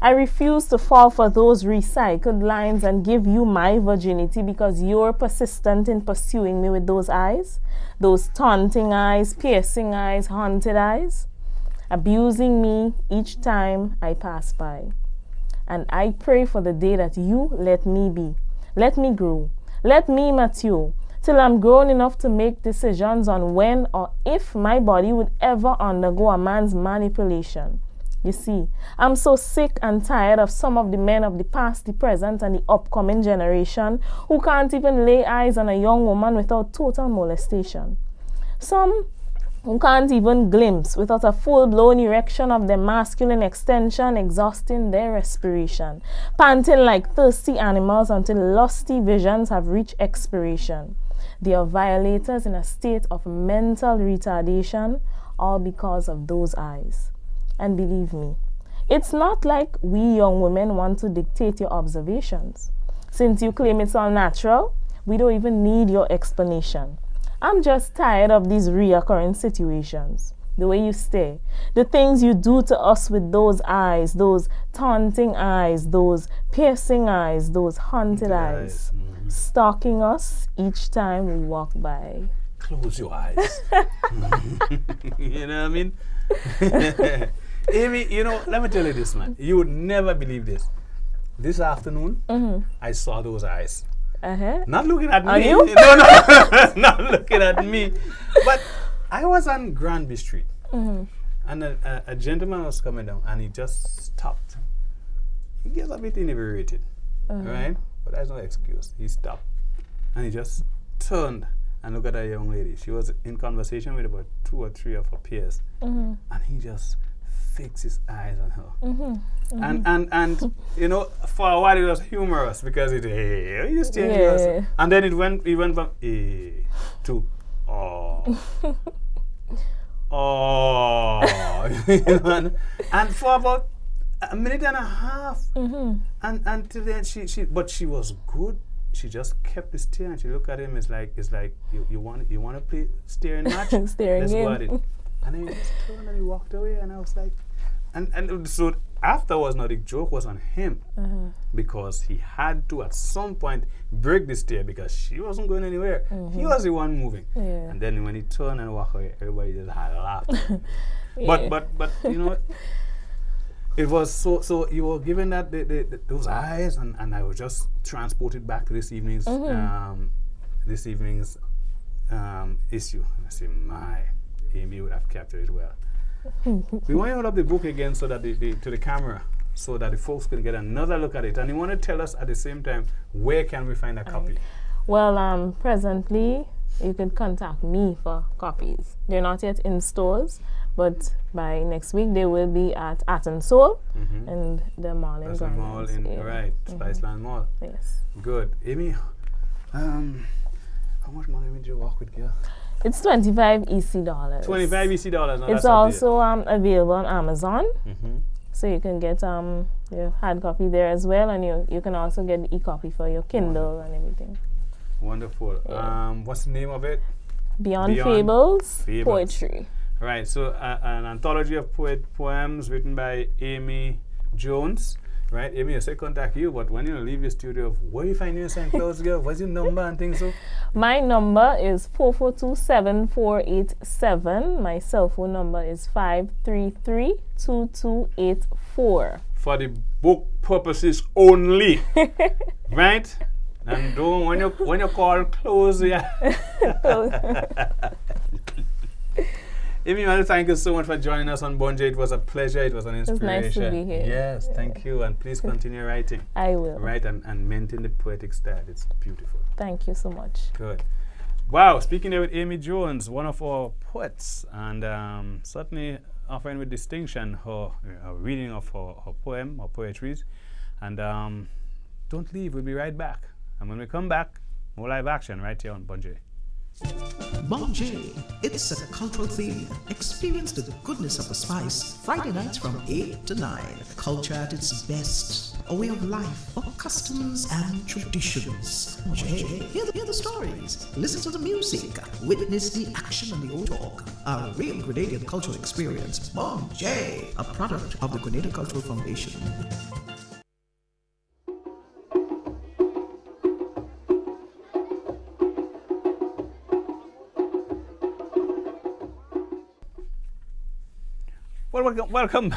I refuse to fall for those recycled lines and give you my virginity because you're persistent in pursuing me with those eyes, those taunting eyes, piercing eyes, haunted eyes, abusing me each time I pass by. And I pray for the day that you let me be, let me grow, let me mature, till I'm grown enough to make decisions on when or if my body would ever undergo a man's manipulation. You see, I'm so sick and tired of some of the men of the past, the present, and the upcoming generation who can't even lay eyes on a young woman without total molestation. Some who can't even glimpse without a full-blown erection of their masculine extension, exhausting their respiration, panting like thirsty animals until lusty visions have reached expiration. They are violators in a state of mental retardation, all because of those eyes. And believe me, it's not like we young women want to dictate your observations. Since you claim it's all natural, we don't even need your explanation. I'm just tired of these reoccurring situations. The way you stare, the things you do to us with those eyes, those taunting eyes, those piercing eyes, those haunted eyes, stalking us each time we walk by. Close your eyes. You know what I mean? Amy, you know, let me tell you this, man. You would never believe this. This afternoon, I saw those eyes. Not looking at me. You? No, not looking at me. But I was on Granby Street, and a gentleman was coming down, and he just stopped. He gets a bit inebriated, right? But that's no excuse. He stopped, and he just turned and looked at a young lady. She was in conversation with about 2 or 3 of her peers, and he just fixed his eyes on her. And you know, for a while it was humorous because it just changed. And then it went from to you know, and for about a minute and a half, and till then but she was good. She just kept the stare and she looked at him. It's like you want to play staring match. Staring Let's game. go at it. And then he just turned and he walked away, and I was like, and so afterwards, now the joke was on him because he had to at some point break the stare because she wasn't going anywhere. He was the one moving. And then when he turned and walked away, everybody just had a laugh. But you know, it was so you were given that those eyes, and I was just transported back to this evening's issue. I say, my Amy would have captured it well. We want to hold up the book again so that to the camera, so that the folks can get another look at it. And you want to tell us at the same time, where can we find a copy? Well, presently, you can contact me for copies. They're not yet in stores, but by next week they will be at Art and Soul and the mall in Grand Mall in right, Spiceland Mall. Yes. Good. Amy, how much money did you walk with, girl? It's $25 EC. 25 EC dollars. It's also available on Amazon. So you can get your hard copy there as well, and you can also get the e-copy for your Kindle and everything. Wonderful. Yeah. What's the name of it? Beyond Fables, Poetry. Right, so an anthology of poems written by Amy Jones. Right, Amy, I said contact you, but when you leave your studio, where you find you in St. Cloud, girl? What's your number and things so? My number is 442-7487. My cell phone number is 533-2284. For the book purposes only, right? And don't when you call, close, yeah. Amy, I want to thank you so much for joining us on Bonje. It was a pleasure. It was an inspiration. It's nice to be here. Yes, thank you. And please continue writing. I will. Right, and maintain the poetic style. It's beautiful. Thank you so much. Good. Wow, speaking there with Amy Jones, one of our poets, and certainly offering with distinction her reading of her poem, her poetries. And don't leave, we'll be right back. And when we come back, more live action right here on Bonje. Bonje, it's a cultural theme. Experience the goodness of the spice. Friday nights from 8 to 9. Culture at its best. A way of life, of customs and traditions. Bonje, hear the stories. Listen to the music. Witness the action and the old talk. A real Grenadian cultural experience. Bonje, a product of the Grenada Cultural Foundation. Well, welcome.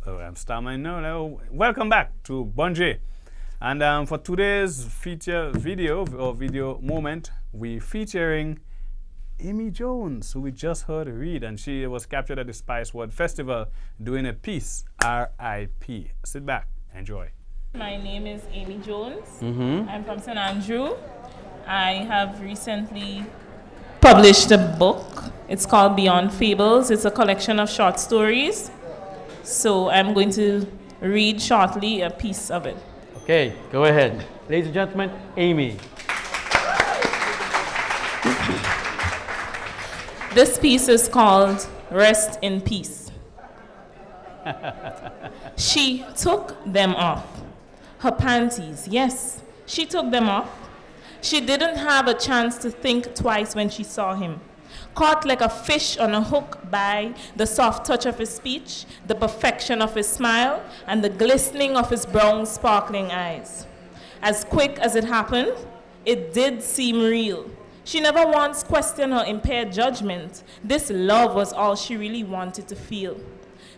Oh, I'm stammering now. Welcome back to Bonje. And for today's video moment, we're featuring Amy Jones, who we just heard read, and she was captured at the Spice World Festival doing a piece, R.I.P. Sit back, enjoy. My name is Amy Jones. I'm from St. Andrew. I have recently published a book. It's called Beyond Fables. It's a collection of short stories. So I'm going to read shortly a piece of it. Okay, go ahead. Ladies and gentlemen, Amy. This piece is called Rest in Peace. She took them off. Her panties, yes, she took them off. She didn't have a chance to think twice when she saw him. Caught like a fish on a hook by the soft touch of his speech, the perfection of his smile, and the glistening of his brown, sparkling eyes. As quick as it happened, it did seem real. She never once questioned her impaired judgment. This love was all she really wanted to feel.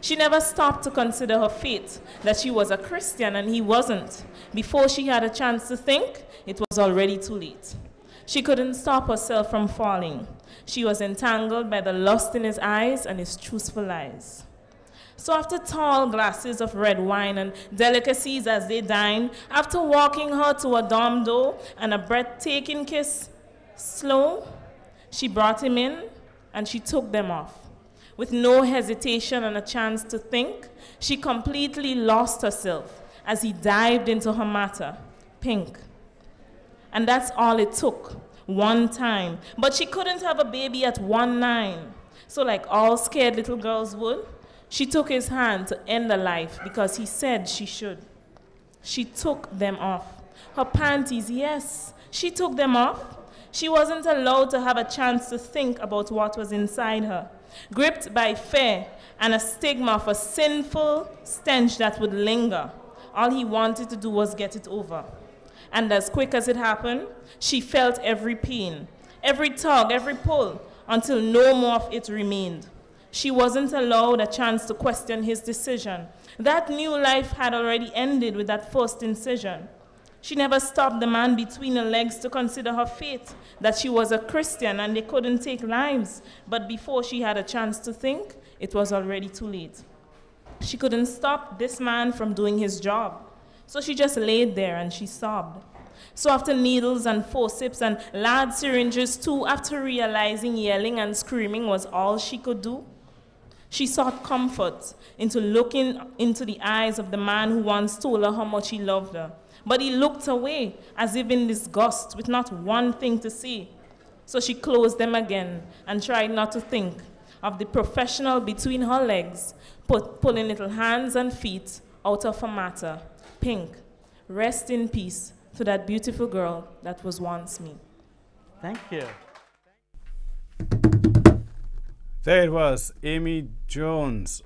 She never stopped to consider her fate, that she was a Christian and he wasn't. Before she had a chance to think, it was already too late. She couldn't stop herself from falling. She was entangled by the lust in his eyes and his truthful lies. So after tall glasses of red wine and delicacies as they dined, after walking her to a dorm door and a breathtaking kiss, slow, she brought him in and she took them off. With no hesitation and a chance to think, she completely lost herself as he dived into her matter, pink. And that's all it took, one time. But she couldn't have a baby at 19. So like all scared little girls would, she took his hand to end the life because he said she should. She took them off. Her panties, yes, she took them off. She wasn't allowed to have a chance to think about what was inside her. Gripped by fear and a stigma of a sinful stench that would linger, all he wanted to do was get it over. And as quick as it happened, she felt every pain, every tug, every pull, until no more of it remained. She wasn't allowed a chance to question his decision. That new life had already ended with that first incision. She never stopped the man between her legs to consider her fate, that she was a Christian and they couldn't take lives. But before she had a chance to think, it was already too late. She couldn't stop this man from doing his job. So she just laid there and she sobbed. So after needles and forceps and large syringes too, after realizing yelling and screaming was all she could do, she sought comfort into looking into the eyes of the man who once told her how much he loved her. But he looked away as if in disgust with not one thing to say. So she closed them again and tried not to think. of the professional between her legs, pulling little hands and feet out of a matter. Pink, rest in peace to that beautiful girl that was once me. Thank you. There it was, Amy Jones,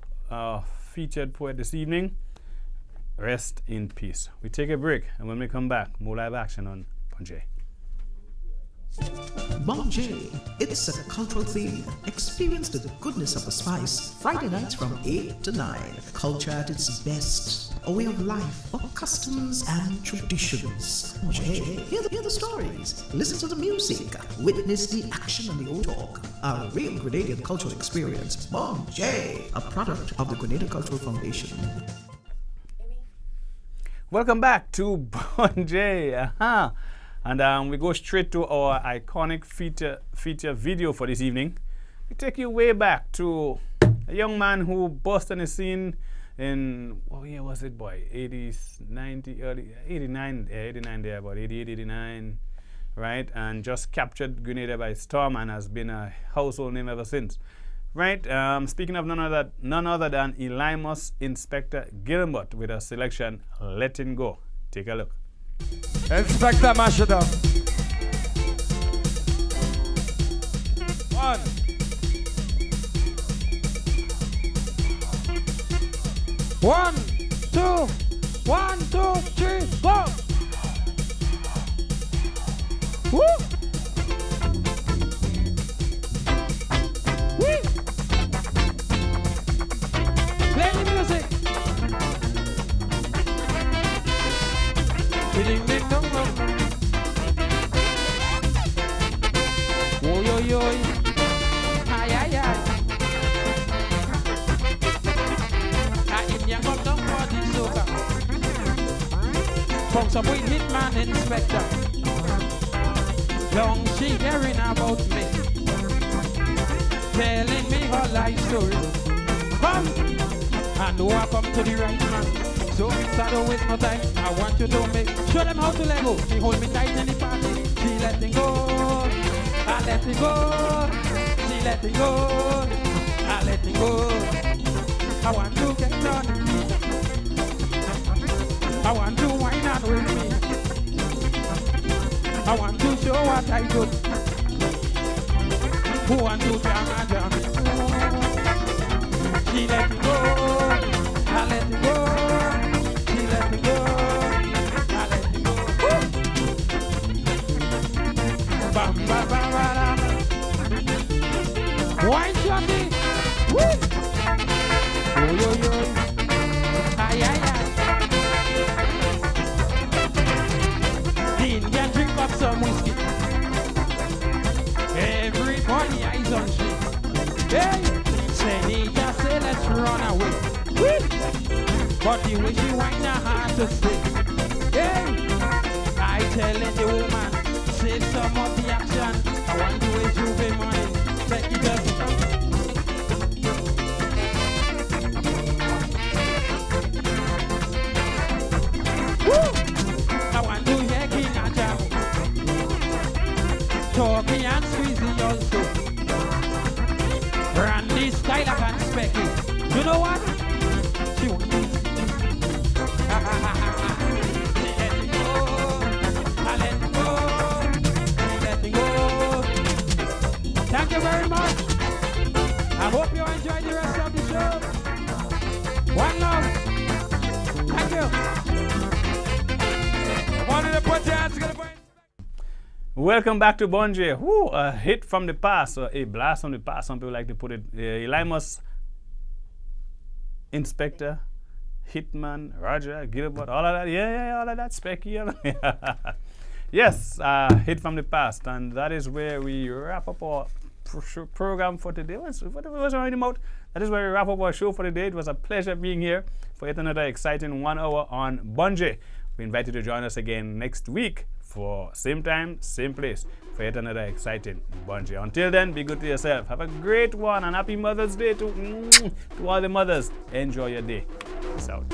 featured poet this evening. Rest in peace. We take a break, and when we come back, more live action on Bonjay. Bonjay, it's a cultural theme. Experience the goodness of the spice. Friday nights from 8 to 9. Culture at its best. A way of life, of customs and traditions. Bonjay, hear the stories. Listen to the music. Witness the action and the old talk. A real Grenadian cultural experience. Bonjay, a product of the Grenada Cultural Foundation. Welcome back to Bonjay. And we go straight to our iconic feature video for this evening. We take you way back to a young man who burst on the scene in, what year was it, boy? 80s, 90, early 89, 89 there, about 88, 89, right? And just captured Grenada by storm and has been a household name ever since. Right, speaking of none other than Elimus Inspector Gilbert with a selection, Letting Go. Take a look. Inspector, mash it up. 1. 1, 2, 1, 2, 3, go! Woo! Woo! Play the music. Ding ding dong dong. Oi oi oi. Ay ay ay. In yang got dong for the soca. From some way hitman inspector. Long she hearing about me, telling me her life story. Come, I know I come to the right man. So instead of waste my time, I want you to make show them how to let go. She hold me tight in the party, she letting go. I let it go. She letting go. I letting go. I want to get done. I want to wine and with me. I want to show what I do. Who want to jam and jam? She let it go. I let it go. She let it go. I let it go. Bam bam bam bam. Wine shorty. Woo. Yo yo yo. Ay ay ay. Indian drink up some whiskey. Everybody eyes on she. Hey, Senita say let's run away. Woo. But the way she whine her heart to stay. Hey, I telling the woman, save some of the action. I want the way you pay money. Take it up. Woo. I want to hear King Ajam. Talking and squeezing also. Randy Skylar and Specky. You know what? She won't. Let it go. I let it go. Let it go. Thank you very much. I hope you enjoy the rest of the show. One love. Thank you. Welcome back to Bonjay. Woo, a hit from the past, or a blast from the past, some people like to put it. Elimus Inspector, Hitman, Roger, Gilbert, all of that. Yeah, all of that, Specky. Yes, hit from the past. And that is where we wrap up our program for today. What was already out? That is where we wrap up our show for today. It was a pleasure being here for yet another exciting 1 hour on Bonjay. We invite you to join us again next week for same time, same place for yet another exciting Bonjay. Until then, be good to yourself. Have a great one and happy Mother's Day to all the mothers. Enjoy your day. Peace out.